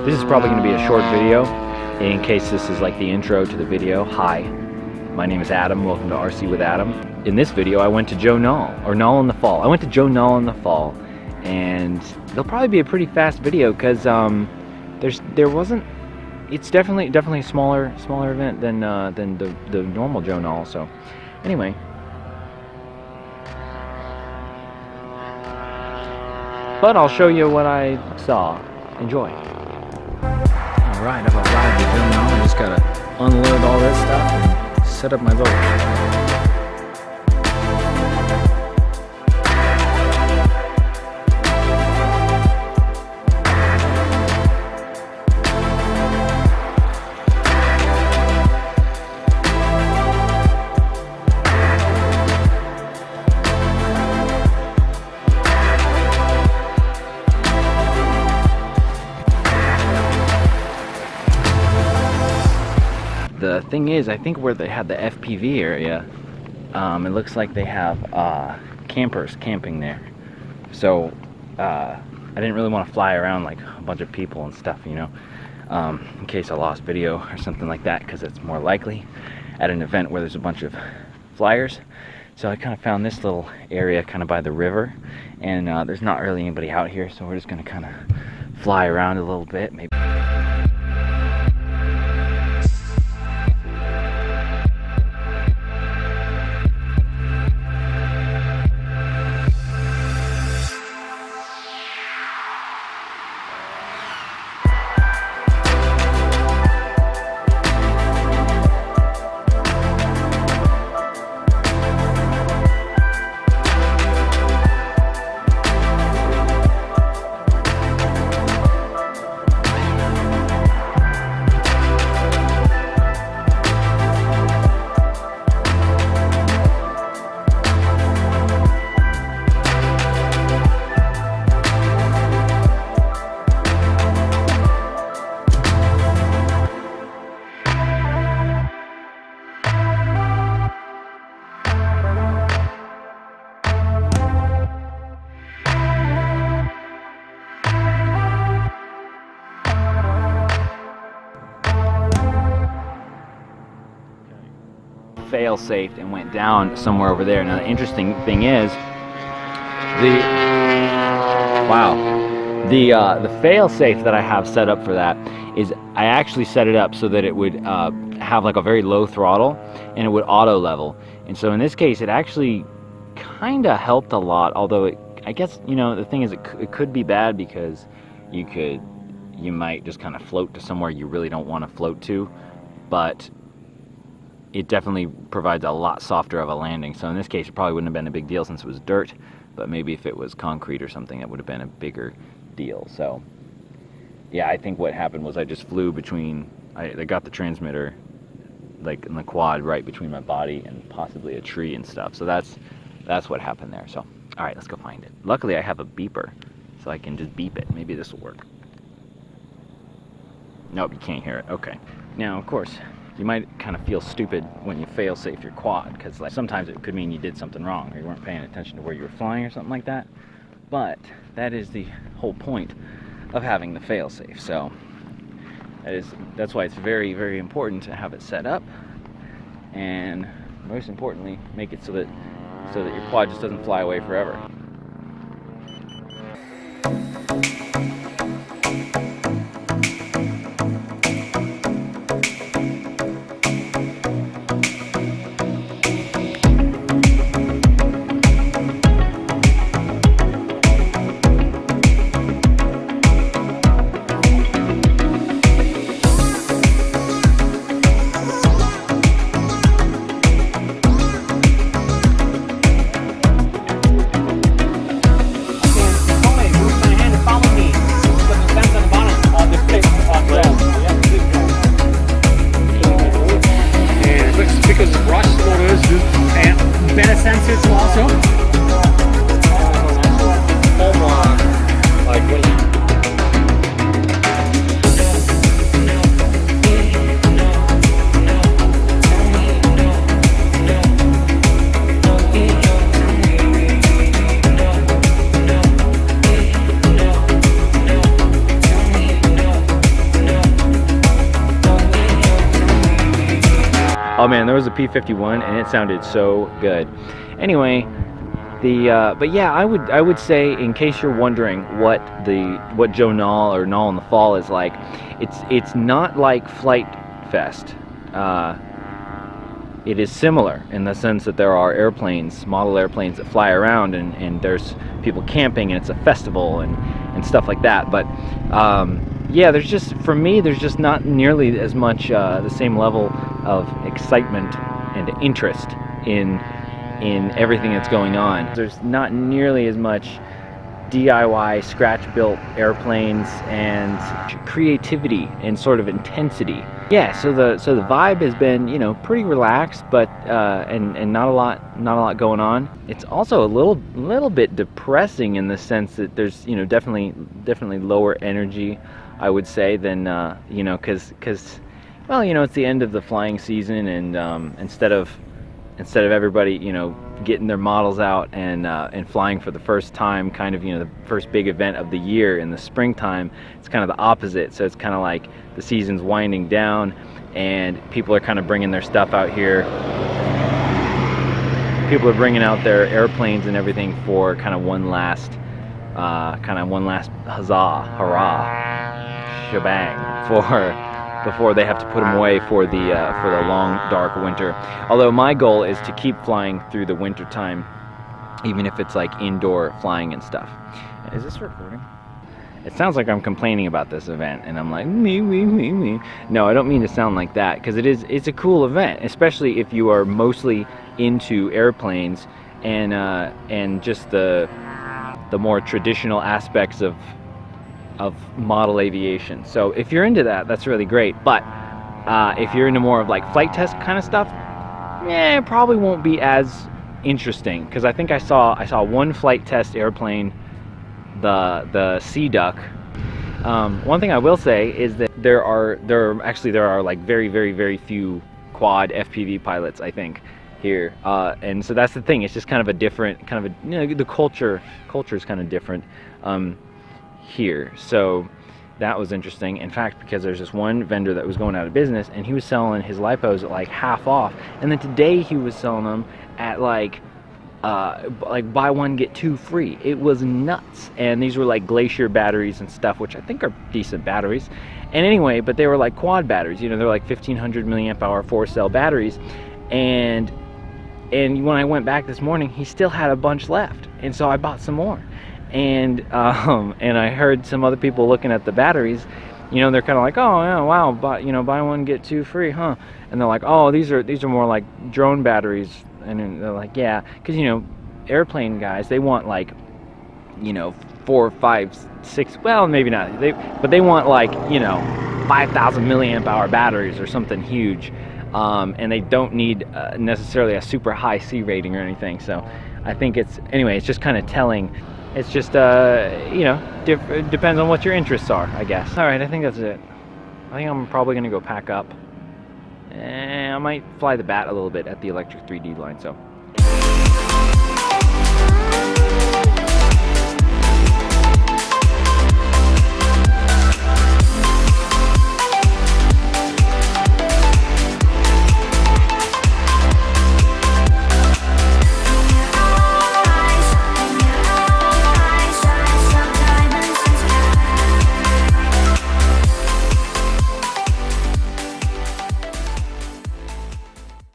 This is probably going to be a short video in case this is like the intro to the video. Hi, my name is Adam. Welcome to RC with Adam. In this video, I went to Joe Nall, or Nall in the Fall. I went to Joe Nall in the Fall, and it'll probably be a pretty fast video because there wasn't. It's definitely a smaller event than the normal Joe Nall. So, anyway. But I'll show you what I saw. Enjoy. Alright, I've arrived at Joe Nall. I just gotta unload all this stuff and set up my boat. The thing is, I think where they had the FPV area, it looks like they have campers camping there. So I didn't really want to fly around like a bunch of people and stuff, you know, in case I lost video or something like that, because it's more likely at an event where there's a bunch of flyers. So I kind of found this little area kind of by the river, and there's not really anybody out here, so we're just going to kind of fly around a little bit, maybe. Failsafed and went down somewhere over there. Now the interesting thing is the failsafe that I have set up for that is I actually set it up so that it would have like a very low throttle and it would auto level. And so in this case it actually kind of helped a lot, although I guess, you know, the thing is it could be bad because you might just kind of float to somewhere you really don't want to float to, but it definitely provides a lot softer of a landing. So in this case, it probably wouldn't have been a big deal since it was dirt, but maybe if it was concrete or something, it would have been a bigger deal. So yeah, I think what happened was I just flew between, I got the transmitter like in the quad right between my body and possibly a tree and stuff. So that's what happened there. So, all right, let's go find it. Luckily I have a beeper, so I can just beep it. Maybe this will work. Nope, you can't hear it. Okay. Now, of course, you might kind of feel stupid when you fail-safe your quad, because like sometimes it could mean you did something wrong or you weren't paying attention to where you were flying or something like that. But that is the whole point of having the fail-safe. So that's why it's very, very important to have it set up, and most importantly, make it so that your quad just doesn't fly away forever. Oh man, there was a P51 and it sounded so good. Anyway, but yeah, I would say, in case you're wondering what Joe Nall or Nall in the Fall is like, it's not like FliteFest. It is similar in the sense that there are model airplanes that fly around, and there's people camping, and it's a festival and stuff like that. But yeah, for me, there's just not nearly as much the same level of excitement and interest in everything that's going on. There's not nearly as much DIY scratch-built airplanes and creativity and sort of intensity. Yeah, so the vibe has been, you know, pretty relaxed, but and not a lot going on. It's also a little bit depressing in the sense that there's, you know, definitely lower energy, I would say, than you know, because well, you know, it's the end of the flying season, and instead of everybody, you know, getting their models out and flying for the first time, kind of, you know, the first big event of the year in the springtime, it's kind of the opposite. So it's kind of like the season's winding down, and people are kind of bringing their stuff out here. People are bringing out their airplanes and everything for kind of one last huzzah, hurrah, shebang before they have to put them away for the long dark winter. Although my goal is to keep flying through the winter time, even if it's like indoor flying and stuff. Is this recording? It sounds like I'm complaining about this event, and I'm like me. No, I don't mean to sound like that, because it's a cool event, especially if you are mostly into airplanes and just the more traditional aspects of model aviation. So if you're into that, that's really great. But if you're into more of like flight test kind of stuff, it probably won't be as interesting, because I think I saw one flight test airplane, the Sea Duck. One thing I will say is that there are like very few quad FPV pilots, I think, here, and so that's the thing. It's just kind of a different you know, the culture is kind of different here. So that was interesting. In fact, because there's this one vendor that was going out of business, and he was selling his lipos at like half off, and then today he was selling them at like buy one get two free. It was nuts. And these were like Glacier batteries and stuff, which I think are decent batteries. And anyway, but they were like quad batteries, you know, they're like 1500 milliamp hour 4-cell batteries. And when I went back this morning, he still had a bunch left, and so I bought some more. And I heard some other people looking at the batteries, you know, they're kind of like, oh yeah, wow, but you know, buy one get two free, huh? And they're like, oh, these are more like drone batteries. And they're like, yeah, because, you know, airplane guys, they want like, you know, 4, 5, 6, well, maybe not, but they want like, you know, 5,000 milliamp hour batteries or something huge, and they don't need necessarily a super high C rating or anything. So I think it's just kind of telling. It's just, you know, it depends on what your interests are, I guess. All right, I think that's it. I think I'm probably gonna go pack up. I might fly the bat a little bit at the Electric 3D line, so